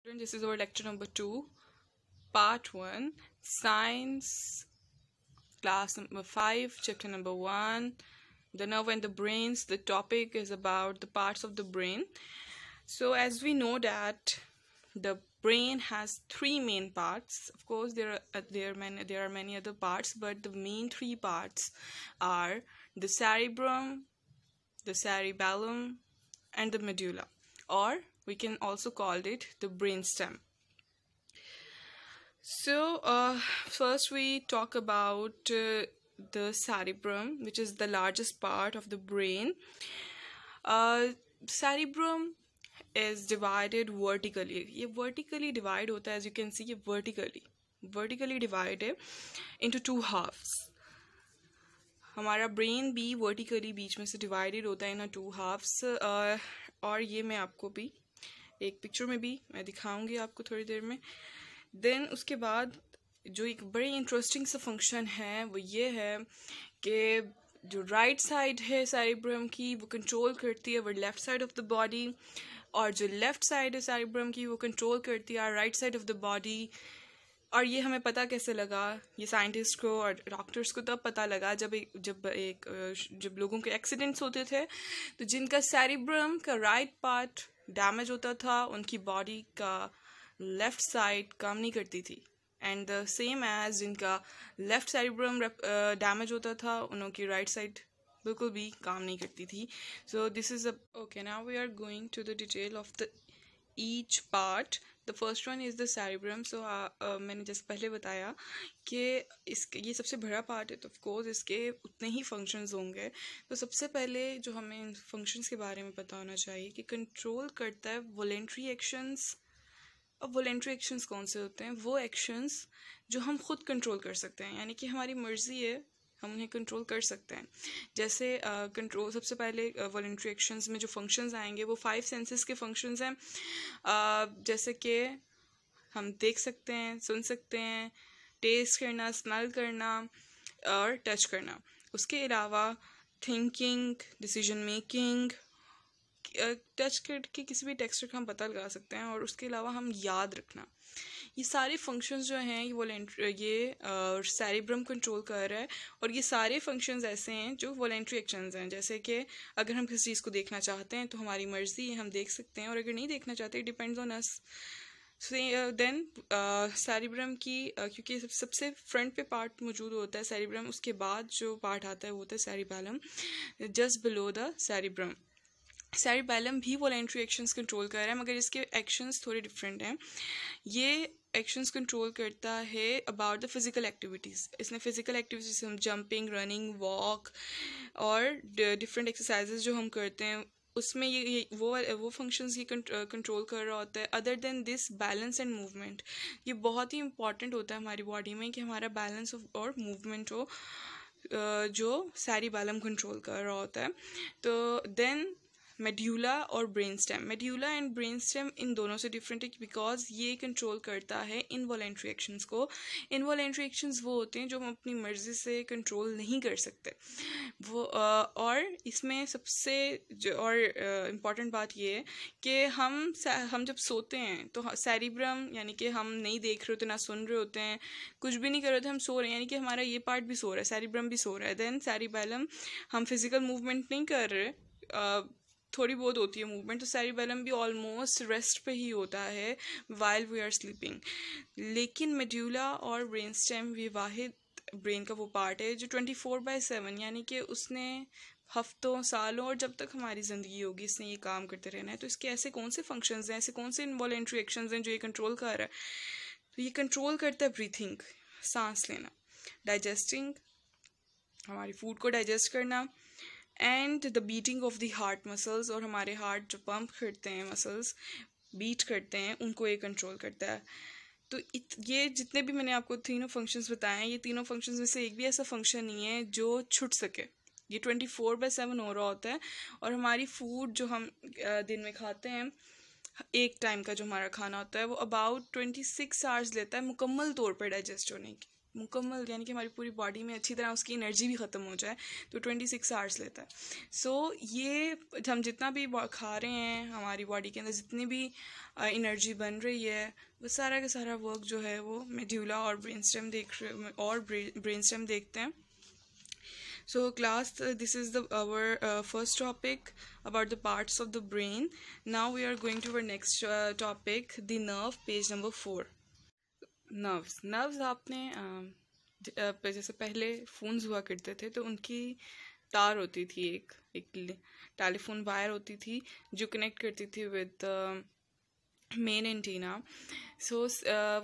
This is our lecture number 2, part 1, science, class number 5, chapter number 1, the nerve and the brains. The topic is about the parts of the brain. So as we know that the brain has three main parts. Of course there are many other parts, but the main three parts are the cerebrum, the cerebellum, and the medulla, or we can also call it the brainstem. So first we talk about the cerebrum, which is the largest part of the brain. Cerebrum is divided vertically. ये vertically divide होता है, as you can see ये vertically divided into two halves. हमारा brain भी vertically बीच में से divided होता है इन टू हाफ्स, और ये मैं आपको भी एक पिक्चर में भी मैं दिखाऊंगी आपको थोड़ी देर में. देन उसके बाद जो एक बड़ी इंटरेस्टिंग सा फंक्शन है वो ये है कि जो राइट साइड है सेरिब्रम की वो कंट्रोल करती है वो left side of the body, और जो लेफ्ट साइड है सेरिब्रम की वो कंट्रोल करती है right side of the body. और ये हमें पता कैसे लगा, ये साइंटिस्ट को और डॉक्टर्स को तब पता लगा जब लोगों के एक्सीडेंट्स होते थे, तो जिनका सेरिब्रम का राइट पार्ट डैमेज होता था उनकी बॉडी का लेफ्ट साइड काम नहीं करती थी, एंड द सेम एज जिनका लेफ्ट सेरिब्रम डैमेज होता था उनकी राइट साइड बिल्कुल भी काम नहीं करती थी. So this is okay. Now we are going to the detail of the each part. The first one is the cerebrum. So मैंने जैसे पहले बताया कि ये सबसे बड़ा पार्ट है, तो ऑफकोर्स इसके उतने ही फंक्शंस होंगे. तो सबसे पहले जो हमें इन फंक्शंस के बारे में पता होना चाहिए कि कंट्रोल करता है वॉलेंट्री एक्शंस. अब वॉलेंट्री एक्शंस कौन से होते हैं? वो एक्शंस जो हम खुद कंट्रोल कर सकते हैं, यानी कि हमारी मर्ज़ी है, हम उन्हें कंट्रोल कर सकते हैं. जैसे कंट्रोल सबसे पहले वॉलेंट्री एक्शंस में जो फंक्शंस आएंगे वो 5 सेंसेस के फंक्शंस हैं. जैसे कि हम देख सकते हैं, सुन सकते हैं, टेस्ट करना, स्मेल करना और टच करना. उसके अलावा थिंकिंग, डिसीजन मेकिंग, टच करके किसी भी टेक्सचर का हम पता लगा सकते हैं, और उसके अलावा हम याद रखना. ये सारे फंक्शंस जो हैं ये सेरिब्रम कंट्रोल कर रहा है, और ये सारे फंक्शंस ऐसे हैं जो वॉलेंट्री एक्शंस हैं. जैसे कि अगर हम किसी चीज़ को देखना चाहते हैं तो हमारी मर्ज़ी है, हम देख सकते हैं, और अगर नहीं देखना चाहते depends on us. Then cerebrum की क्योंकि सबसे फ्रंट पे पार्ट मौजूद होता है सेरिब्रम, उसके बाद जो पार्ट आता है वो होता है cerebellum, just below the cerebrum. Cerebellum भी वॉलेंट्री एक्शंस कंट्रोल कर रहा है, मगर इसके एक्शंस थोड़े डिफरेंट हैं. ये एक्शंस कंट्रोल करता है अबाउट द फिज़िकल एक्टिविटीज़. इसने फिज़िकल एक्टिविटीज़ जैसे हम जंपिंग, रनिंग, वॉक और डिफरेंट एक्सरसाइजेज जो हम करते हैं उसमें ये वो फंक्शंस ये कंट्रोल कर रहा होता है. Other than this balance and movement, ये बहुत ही इंपॉर्टेंट होता है हमारी बॉडी में कि हमारा बैलेंस और मूवमेंट हो, जो सेरिबेलम कंट्रोल कर रहा होता है. तो देन मेड्यूला और brain stem. Medulla and brain stem in दोनों से डिफरेंट है बिकॉज ये कंट्रोल करता है इनवॉलेंट्री एक्शंस को. इनवॉलेंट्री एक्शंस वो होते हैं जो हम अपनी मर्ज़ी से कंट्रोल नहीं कर सकते वो, और इसमें सबसे और इम्पॉर्टेंट बात ये है कि हम जब सोते हैं तो सेरिब्रम, यानी कि हम नहीं देख रहे होते, ना सुन रहे होते हैं, कुछ भी नहीं कर रहे होते, हम सो रहे हैं, यानी कि हमारा ये पार्ट भी सो रहा है, सेरिब्रम भी सो रहा है. देन सेरिबेलम, हम फिज़िकल मूवमेंट नहीं कर रहे, थोड़ी बहुत होती है मूवमेंट, तो सेरिबेलम भी ऑलमोस्ट रेस्ट पे ही होता है वाइल वी आर स्लीपिंग. लेकिन मेड्यूला और ब्रेन स्टेम ये वाहिद ब्रेन का वो पार्ट है जो 24/7, यानी कि उसने हफ्तों, सालों और जब तक हमारी ज़िंदगी होगी इसने ये काम करते रहना है. तो इसके ऐसे कौन से फंक्शंस हैं, ऐसे कौन से इनवॉलेंट्री एक्शंस हैं जो ये कंट्रोल कर रहा है? तो ये कंट्रोल करता है ब्रीथिंग, सांस लेना, डाइजेस्टिंग, हमारी फूड को डाइजेस्ट करना, and the beating of the heart muscles, और हमारे हार्ट जो पंप करते हैं, मसल्स बीट करते हैं, उनको ये कंट्रोल करता है. तो ये जितने भी मैंने आपको तीनों फंक्शंस बताए हैं, ये तीनों फंक्शंस में से एक भी ऐसा फंक्शन नहीं है जो छूट सके. ये 24/7 हो रहा होता है, और हमारी फूड जो हम दिन में खाते हैं, एक टाइम का जो हमारा खाना होता है वो अबाउट 26 आवर्स लेता है मुकम्मल तौर पर डाइजेस्ट होने की. मुकम्मल यानी कि हमारी पूरी बॉडी में अच्छी तरह उसकी एनर्जी भी ख़त्म हो जाए तो 26 आवर्स लेता है। सो ये हम जितना भी खा रहे हैं, हमारी बॉडी के अंदर जितनी भी एनर्जी बन रही है, वो सारा का सारा वर्क जो है वो मेड्यूला और ब्रेनस्टेम ब्रेनस्टेम देखते हैं। So class, this is our first topic about the parts of the brain. Now we are going to our next topic, the nerve, page number 4. Nerves आपने जैसे पहले फोन्स हुआ करते थे तो उनकी तार होती थी, एक टेलीफोन वायर होती थी जो कनेक्ट करती थी विद मेन एंटीना। सो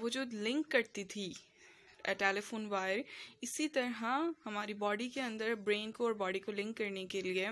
वो जो लिंक करती थी टेलीफोन वायर, इसी तरह हमारी बॉडी के अंदर ब्रेन को और बॉडी को लिंक करने के लिए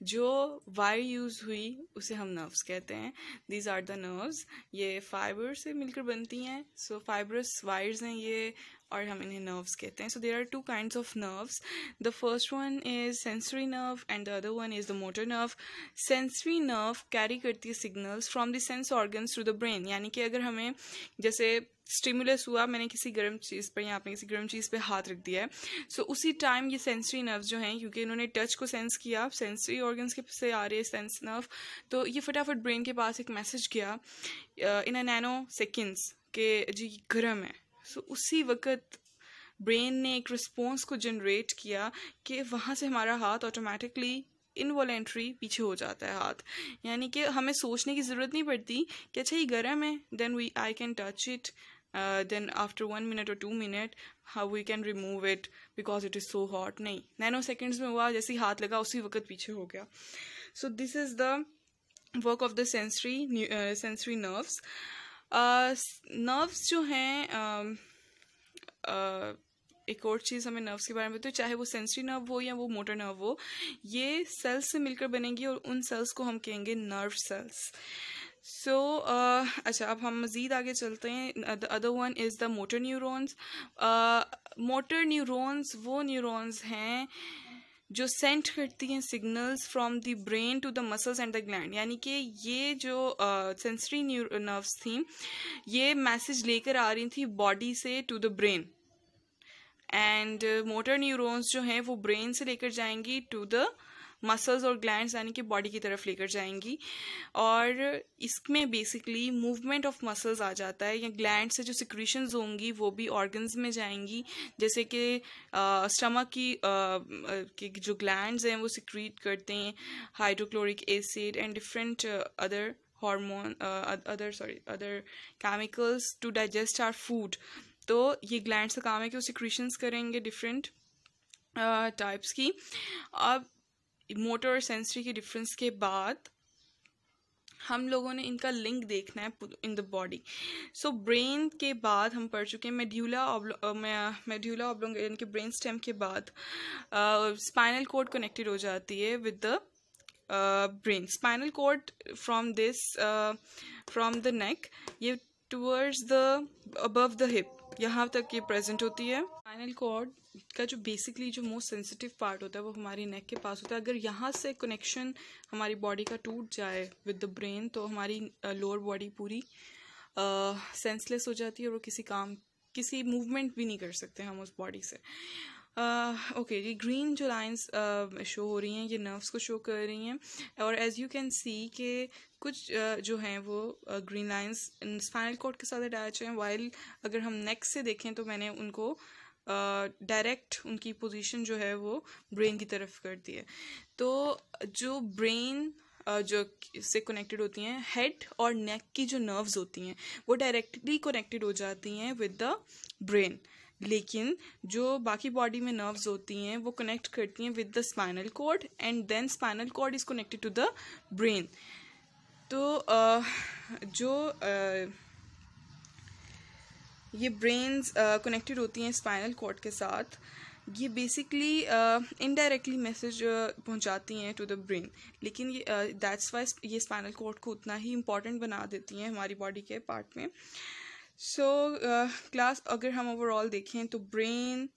जो वायर यूज़ हुई उसे हम नर्व्स कहते हैं। These are the nerves. ये फाइबर से मिलकर बनती हैं, सो फाइबरस वायर्स हैं ये, और हम इन्हें नर्व्स कहते हैं। So there are 2 kinds of nerves. The first one is sensory nerve and the other one is the motor nerve. Sensory nerve carry करती है signals from the sense organs to the brain, यानी कि अगर हमें जैसे stimulus हुआ, मैंने किसी गर्म चीज़ पर या आपने किसी गर्म चीज़ पे हाथ रख दिया है, सो उसी टाइम ये सेंसरी नर्व जो हैं, क्योंकि इन्होंने टच को सेंस किया, सेंसरी ऑर्गन्स के से आ रहे हैं सेंस नर्व, तो ये फटाफट ब्रेन के पास एक मैसेज गया इन अ नैनो सेकेंड्स के जी गर्म है। सो उसी वक्त ब्रेन ने एक रिस्पॉन्स को जनरेट किया कि वहाँ से हमारा हाथ ऑटोमेटिकली इनवॉलेंट्री पीछे हो जाता है हाथ, यानी कि हमें सोचने की ज़रूरत नहीं पड़ती कि अच्छा ये गर्म है, then I can touch it, then after 1 minute or 2 minutes how we can remove it because it is so hot. नहीं, नैनो सेकेंड्स में हुआ, जैसे ही हाथ लगा उसी वक्त पीछे हो गया। So this is the work of the sensory nerves. Nerves जो हैं, एक और चीज़ हमें नर्व्स के बारे में बताओ, चाहे वो सेंसरी नर्व हो या वो मोटर नर्व हो, ये सेल्स से मिलकर बनेंगी और उन सेल्स को हम कहेंगे नर्व सेल्स। सो अच्छा, अब हम मज़ीद आगे चलते हैं। The other one is the motor neurons. Motor neurons वो न्यूरॉन्स हैं जो सेंड करती हैं signals from the brain to the muscles and the gland, यानी कि ये जो सेंसरी नर्व्स थी ये मैसेज लेकर आ रही थी बॉडी से to the brain, and motor neurons जो हैं वो ब्रेन से लेकर जाएंगी टू द मसल्स और ग्लैंड्स, यानी कि बॉडी की तरफ लेकर जाएंगी, और इसमें बेसिकली मूवमेंट ऑफ मसल्स आ जाता है, या ग्लैंड से जो सिक्रीशंस होंगी वो भी ऑर्गन्स में जाएंगी, जैसे कि स्टमक की जो ग्लैंड्स हैं वो सिक्रीट करते हैं hydrochloric acid and different other hormone other chemicals to digest our food. तो ये ग्लैंड्स का काम है कि वो सिक्रीशंस करेंगे डिफरेंट टाइप्स की। अब मोटर और सेंसरी के डिफरेंस के बाद हम लोगों ने इनका लिंक देखना है in the body. So brain के बाद हम पढ़ चुके हैं मेड्यूला ऑब्लोंग, यानी कि ब्रेन स्टेम के बाद स्पाइनल कॉर्ड कनेक्टेड हो जाती है with the brain. Spinal cord from the neck, ये towards the above the hip, यहाँ तक ये प्रेजेंट होती है। स्पाइनल कॉर्ड का जो बेसिकली जो मोस्ट सेंसिटिव पार्ट होता है वो हमारी नेक के पास होता है। अगर यहाँ से कनेक्शन हमारी बॉडी का टूट जाए विद द ब्रेन तो हमारी लोअर बॉडी पूरी सेंसलेस हो जाती है और वो किसी मूवमेंट भी नहीं कर सकते हम उस बॉडी से। ओके, ये ग्रीन जो लाइंस शो हो रही हैं ये नर्व्स को शो कर रही हैं, और एज यू कैन सी कि कुछ जो हैं वो ग्रीन लाइंस स्पाइनल कॉर्ड के साथ अटैच हैं, वाइल अगर हम नेक से देखें तो मैंने उनको डायरेक्ट उनकी पोजीशन जो है वो ब्रेन की तरफ कर दी है। तो जो ब्रेन जो से कनेक्टेड होती हैं, हेड और नेक की जो नर्व्स होती हैं वो डायरेक्टली कनेक्टेड हो जाती हैं विद द ब्रेन, लेकिन जो बाकी बॉडी में नर्व्स होती हैं वो कनेक्ट करती हैं with the spinal cord, and then spinal cord is connected to the brain. तो ये ब्रेन्स कनेक्टेड होती हैं स्पाइनल कॉर्ड के साथ, ये बेसिकली इनडायरेक्टली मैसेज पहुंचाती हैं टू द ब्रेन, लेकिन ये दैट्स वाई ये स्पाइनल कॉर्ड को उतना ही इम्पॉर्टेंट बना देती हैं हमारी बॉडी के पार्ट में। सो क्लास अगर हम ओवरऑल देखें तो brain,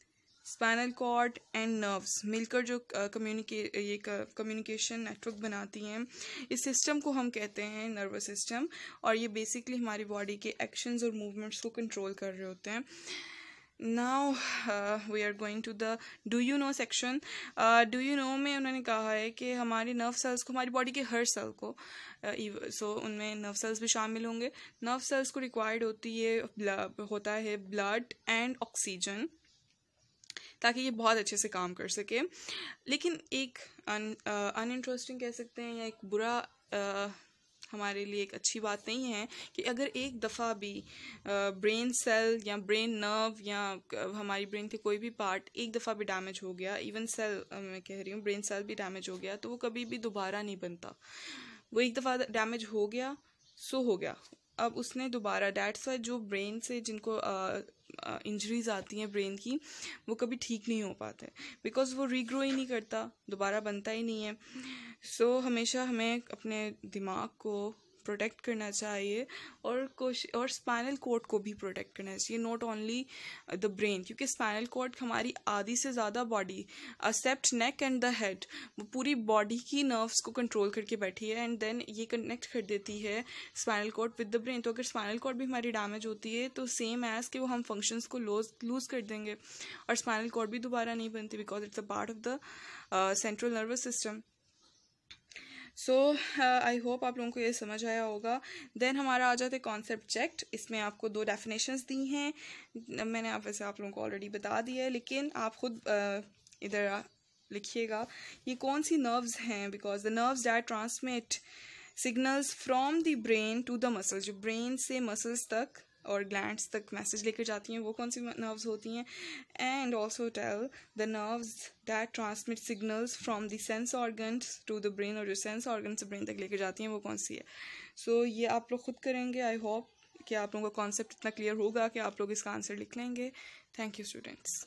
spinal cord and nerves मिलकर जो कम्युनिकेशन नेटवर्क बनाती हैं, इस सिस्टम को हम कहते हैं नर्वस सिस्टम, और ये बेसिकली हमारी बॉडी के एक्शंस और मूवमेंट्स को कंट्रोल कर रहे होते हैं। Now we are going to the do you know section. Do you know में उन्होंने कहा है कि हमारी नर्व सेल्स को, हमारी बॉडी के हर सेल को, सो उनमें नर्व सेल्स भी शामिल होंगे। नर्व सेल्स को रिक्वायर्ड होता है ब्लड एंड ऑक्सीजन, ताकि ये बहुत अच्छे से काम कर सके। लेकिन एक अनइंटरेस्टिंग कह सकते हैं, या एक बुरा हमारे लिए एक अच्छी बात नहीं है कि अगर एक दफ़ा भी ब्रेन सेल या ब्रेन नर्व या हमारी ब्रेन के कोई भी पार्ट एक दफ़ा भी डैमेज हो गया, इवन सेल मैं कह रही हूँ, ब्रेन सेल भी डैमेज हो गया, तो वो कभी भी दोबारा नहीं बनता। वो एक दफ़ा डैमेज हो गया सो हो गया, अब उसने दोबारा, डैट्स वाई जो ब्रेन से जिनको इंजरीज आती हैं ब्रेन की, वो कभी ठीक नहीं हो पाते, बिकॉज वो रीग्रो ही नहीं करता, दोबारा बनता ही नहीं है। सो हमेशा हमें अपने दिमाग को प्रोटेक्ट करना चाहिए, और स्पाइनल कॉर्ड को भी प्रोटेक्ट करना चाहिए, नॉट ओनली द ब्रेन, क्योंकि स्पाइनल कॉर्ड हमारी आधी से ज़्यादा body, except neck and the head, वो पूरी बॉडी की नर्व्स को कंट्रोल करके बैठी है, एंड देन ये कनेक्ट कर देती है spinal cord with the brain. तो अगर स्पाइनल कॉर्ड भी हमारी डैमेज होती है तो सेम एज कि वो हम फंक्शंस को लूज कर देंगे, और स्पाइनल कॉर्ड भी दोबारा नहीं बनती, because it's a part of the central nervous system. So I hope आप लोगों को ये समझ आया होगा। देन हमारा आ जाता है कॉन्सेप्ट चेक्ड। इसमें आपको 2 डेफिनेशंस दी हैं, मैंने आप लोगों को ऑलरेडी बता दिया है, लेकिन आप खुद इधर लिखिएगा ये कौन सी नर्व्स हैं, because the nerves that transmit signals from the brain to the muscles, जो ब्रेन से मसल्स तक और ग्लैंड्स तक मैसेज लेकर जाती हैं, वो कौन सी नर्व्स होती हैं। And also tell the nerves that transmit signals from the sense organs to the brain, और जो सेंस ऑर्गन्स ब्रेन तक लेकर जाती हैं वो कौन सी है। सो ये आप लोग खुद करेंगे। आई होप कि आप लोगों का कॉन्सेप्ट इतना क्लियर होगा कि आप लोग इसका आंसर लिख लेंगे। Thank you students.